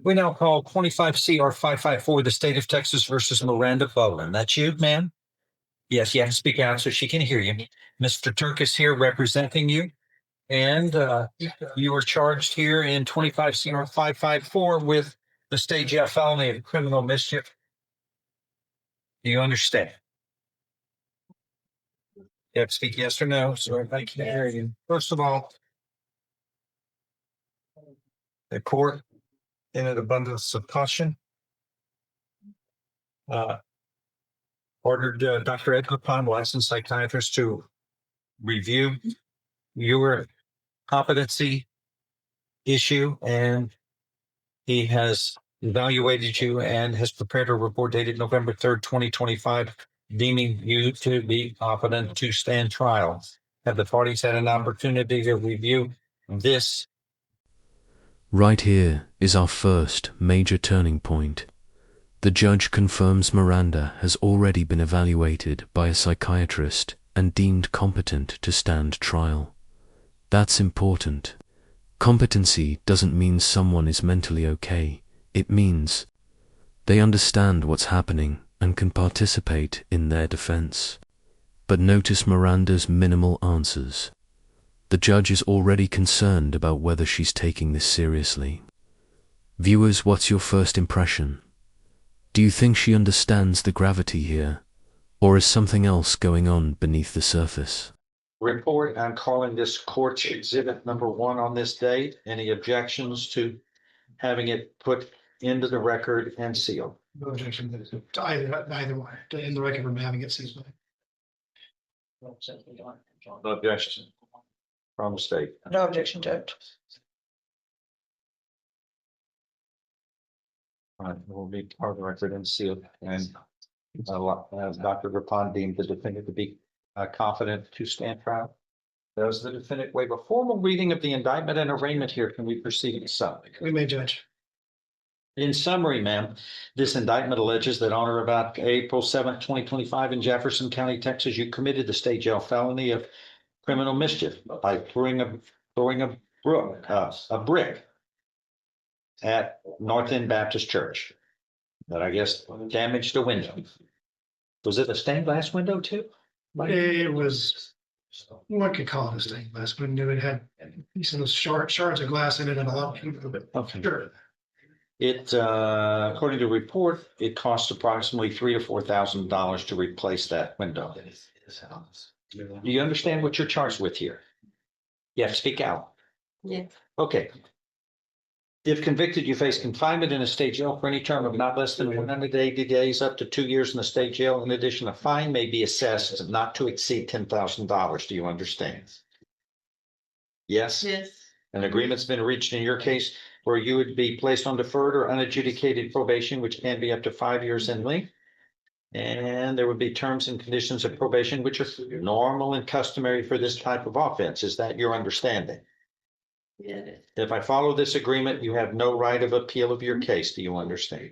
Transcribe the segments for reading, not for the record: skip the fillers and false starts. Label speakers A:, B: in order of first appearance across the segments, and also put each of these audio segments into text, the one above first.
A: We now call 25 CR 554, the state of Texas versus Miranda Bowen. That's you, ma'am? Yes, you have to speak out so she can hear you. Mr. Turk is here representing you. And you were charged here in 25 CR 554 with the state jail felony of criminal mischief. Do you understand? You have to speak yes or no, so everybody can hear you. First of all, the court, in an abundance of caution, ordered Dr. Edgar Pond, licensed psychiatrist, to review your competency issue, and he has evaluated you and has prepared a report dated November 3rd, 2025, deeming you to be competent to stand trial. Have the parties had an opportunity to review this?
B: Right here is our first major turning point. The judge confirms Miranda has already been evaluated by a psychiatrist and deemed competent to stand trial. That's important. Competency doesn't mean someone is mentally okay. It means they understand what's happening and can participate in their defense. But notice Miranda's minimal answers. The judge is already concerned about whether she's taking this seriously. Viewers, what's your first impression? Do you think she understands the gravity here, or is something else going on beneath the surface?
A: Report, I'm calling this court's exhibit number 1 on this date. Any objections to having it put into the record and sealed?
C: No objection to either one, in the record from having it sealed.
A: No objection from the state.
D: No objection, Judge.
A: All right, will be part of the record and sealed, and Dr. Rapon deemed the defendant to be confident to stand trial. Does the defendant waive a formal reading of the indictment and arraignment here? Can we proceed in summary?
C: We may, Judge.
A: In summary, ma'am, this indictment alleges that on or about April 7th, 2025 in Jefferson County, Texas, you committed the state jail felony of criminal mischief by throwing a brick at North End Baptist Church that I guess damaged a window. Was it a stained glass window too?
C: It was, one could call it a stained glass window. It had some of those shards of glass in it and a lot of people.
A: Okay.
C: Sure.
A: It, according to report, it cost approximately $3,000 to $4,000 to replace that window. Do you understand what you're charged with here? You have to speak out.
D: Yeah.
A: Okay. If convicted, you face confinement in a state jail for any term of not less than 180 days, up to 2 years in the state jail. In addition, a fine may be assessed not to exceed $10,000. Do you understand? Yes?
D: Yes.
A: An agreement's been reached in your case where you would be placed on deferred or unadjudicated probation, which can be up to 5 years in length. And there would be terms and conditions of probation, which are normal and customary for this type of offense. Is that your understanding?
D: Yeah.
A: If I follow this agreement, you have no right of appeal of your case. Do you understand?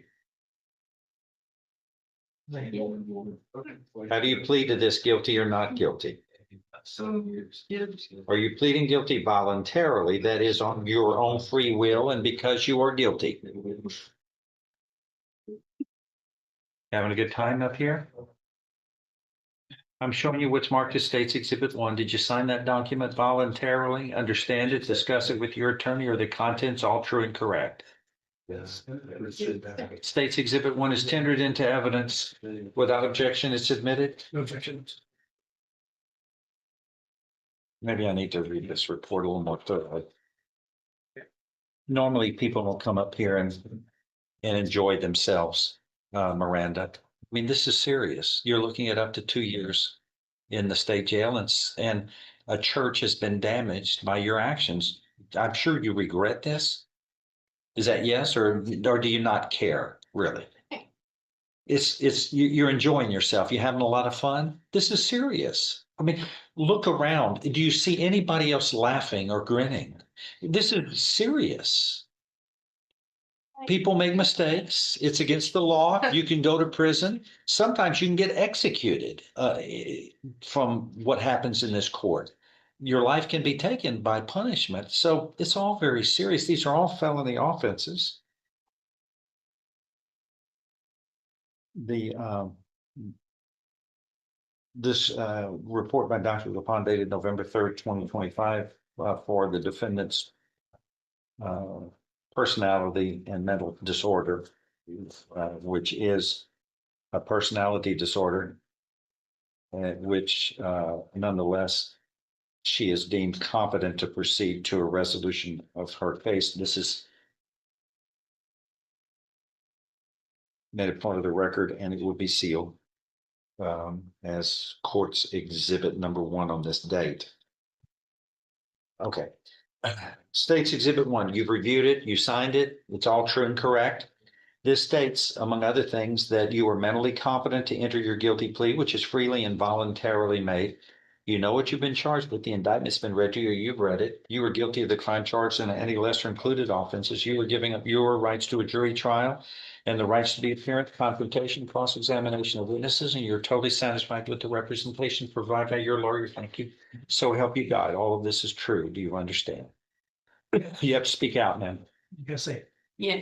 A: How do you plead to this, guilty or not guilty? Are you pleading guilty voluntarily, that is on your own free will and because you are guilty? Having a good time up here? I'm showing you what's marked as State's Exhibit 1. Did you sign that document voluntarily? Understand it, discuss it with your attorney, or the contents all true and correct?
C: Yes.
A: State's Exhibit 1 is tendered into evidence. Without objection, it's admitted.
C: No objection.
A: Maybe I need to read this report a little more thoroughly. Normally, people will come up here and enjoy themselves, Miranda. I mean, this is serious. You're looking at up to 2 years in the state jail, and a church has been damaged by your actions. I'm sure you regret this. Is that yes, or do you not care, really? You're enjoying yourself. You're having a lot of fun. This is serious. I mean, look around. Do you see anybody else laughing or grinning? This is serious. People make mistakes. It's against the law. You can go to prison. Sometimes you can get executed from what happens in this court. Your life can be taken by punishment. So it's all very serious. These are all felony offenses. the this report by Dr. Lapon dated November 3rd, 2025, for the defendant's personality and mental disorder, which is a personality disorder, which nonetheless she is deemed competent to proceed to a resolution of her case. This is made a part of the record, and it will be sealed as court's exhibit number 1 on this date. Okay. States Exhibit 1, you've reviewed it, you signed it, it's all true and correct. This states, among other things, that you are mentally competent to enter your guilty plea, which is freely and voluntarily made. You know what you've been charged with. The indictment's been read to you, or you've read it. You were guilty of the crime charged and any lesser included offenses. You were giving up your rights to a jury trial and the rights to be apparent, confrontation, cross-examination of witnesses, and you're totally satisfied with the representation provided by your lawyer. Thank you. So help you God. All of this is true. Do you understand? You have to speak out, man.
C: You gotta say it.
D: Yeah.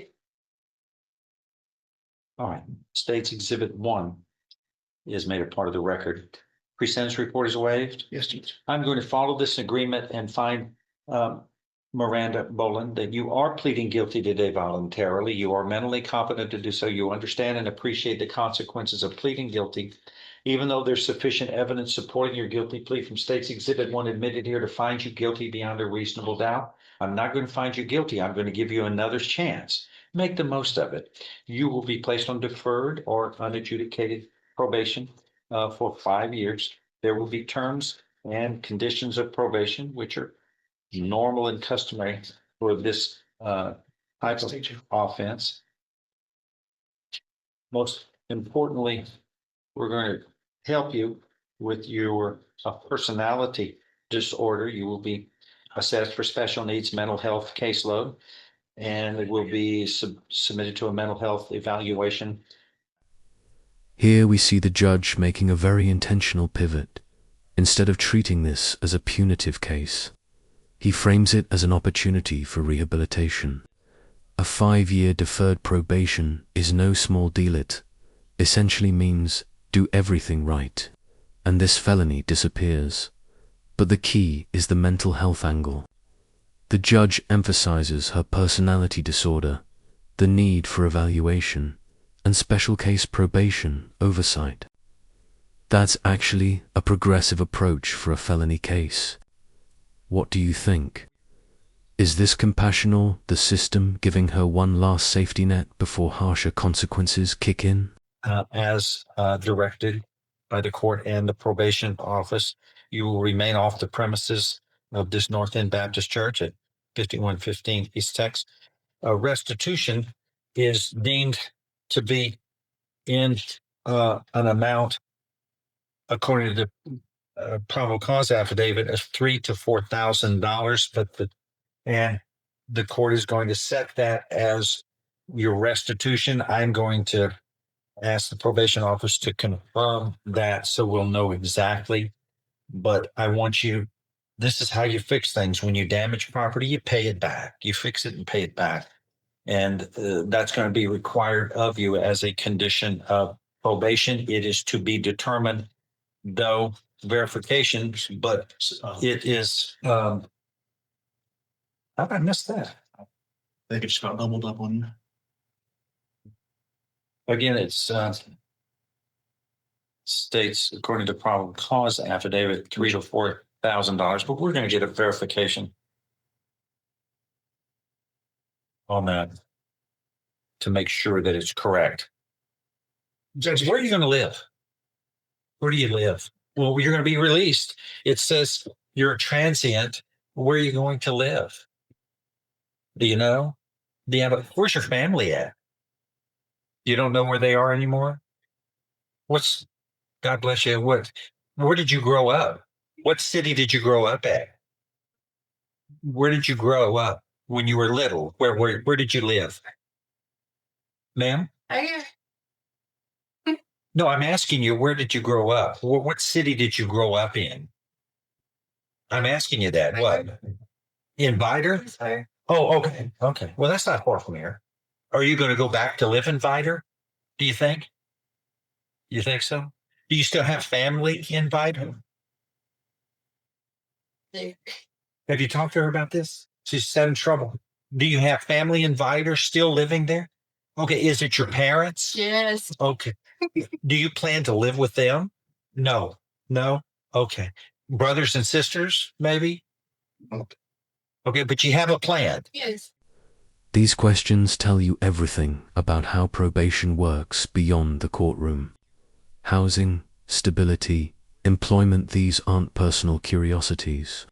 A: All right. States Exhibit 1 is made a part of the record. Pre-sentence report is waived.
C: Yes, Judge.
A: I'm going to follow this agreement and find Miranda Boland that you are pleading guilty today voluntarily. You are mentally competent to do so. You understand and appreciate the consequences of pleading guilty, even though there's sufficient evidence supporting your guilty plea from States Exhibit 1 admitted here to find you guilty beyond a reasonable doubt. I'm not going to find you guilty. I'm going to give you another chance. Make the most of it. You will be placed on deferred or unadjudicated probation for 5 years. There will be terms and conditions of probation, which are normal and customary for this type of offense. Most importantly, we're going to help you with your personality disorder. You will be assessed for special needs mental health caseload, and it will be submitted to a mental health evaluation.
B: Here we see the judge making a very intentional pivot. Instead of treating this as a punitive case, he frames it as an opportunity for rehabilitation. A 5-year deferred probation is no small deal. It essentially means do everything right, and this felony disappears. But the key is the mental health angle. The judge emphasizes her personality disorder, the need for evaluation, and special case probation oversight. That's actually a progressive approach for a felony case. What do you think? Is this compassionate, the system giving her one last safety net before harsher consequences kick in?
A: As directed by the court and the probation office, you will remain off the premises of this North End Baptist Church at 5115 East Tex. Restitution is deemed to be in an amount, according to the probable cause affidavit, of $3,000 to $4,000, and the court is going to set that as your restitution. I'm going to ask the probation office to confirm that so we'll know exactly. But I want you, this is how you fix things. When you damage property, you pay it back. You fix it and pay it back. And that's going to be required of you as a condition of probation. It is to be determined, though, verifications, but it is, how did I miss that?
C: I think it just got doubled up on you.
A: Again, it's states, according to probable cause affidavit, $3,000 to $4,000, but we're going to get a verification on that to make sure that it's correct.
C: Judge,
A: Where are you going to live? Where do you live? Well, you're going to be released. It says you're a transient. Where are you going to live? Do you know? Where's your family at? You don't know where they are anymore? God bless you. Where did you grow up? What city did you grow up at? Where did you grow up when you were little? Where did you live? Ma'am? No, I'm asking you, where did you grow up? What city did you grow up in? I'm asking you that. What? In Vidor? Oh, okay. Okay. Well, that's not far from here. Are you going to go back to live in Vidor, do you think? You think so? Do you still have family invite her?
D: They-
A: Have you talked to her about this? She's in trouble. Do you have family invite her still living there? Okay. Is it your parents?
D: Yes.
A: Okay. Do you plan to live with them? No. No. Okay. Brothers and sisters, maybe? Okay, but you have a plan.
D: Yes.
B: These questions tell you everything about how probation works beyond the courtroom. Housing, stability, employment, these aren't personal curiosities.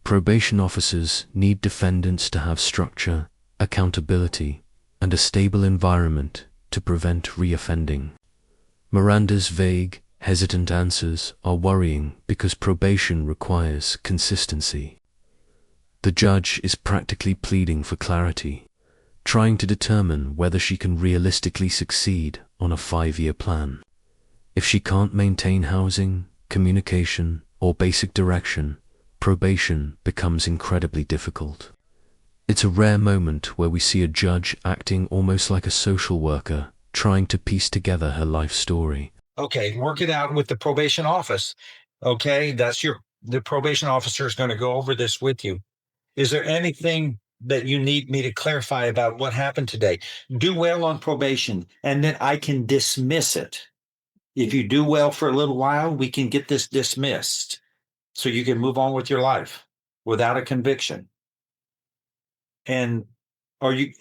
B: Probation officers need defendants to have structure, accountability, and a stable environment to prevent reoffending. Miranda's vague, hesitant answers are worrying because probation requires consistency. The judge is practically pleading for clarity, trying to determine whether she can realistically succeed on a 5-year plan. If she can't maintain housing, communication, or basic direction, probation becomes incredibly difficult. It's a rare moment where we see a judge acting almost like a social worker, trying to piece together her life story.
A: Okay, work it out with the probation office. Okay, the probation officer is going to go over this with you. Is there anything that you need me to clarify about what happened today? Do well on probation, and then I can dismiss it. If you do well for a little while, we can get this dismissed so you can move on with your life without a conviction. And are you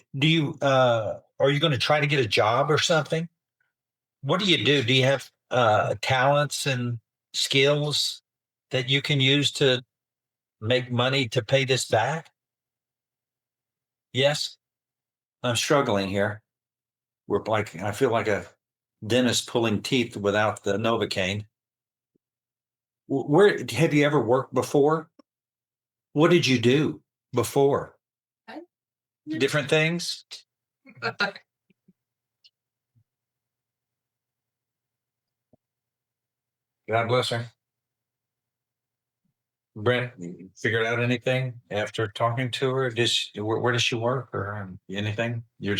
A: going to try to get a job or something? What do you do? Do you have talents and skills that you can use to make money to pay this back? Yes, I'm struggling here. I feel like a dentist pulling teeth without the Novocaine. Where have you ever worked before? What did you do before? Different things? God bless her. Brent, figured out anything after talking to her? Where does she work or anything? You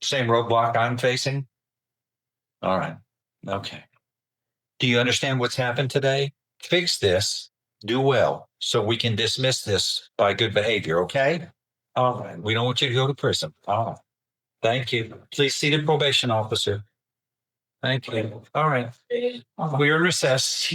A: same roadblock I'm facing? All right. Okay. Do you understand what's happened today? Fix this, do well, so we can dismiss this by good behavior, okay? All right. We don't want you to go to prison. All right. Thank you. Please see the probation officer. Thank you. All right. We're in recess.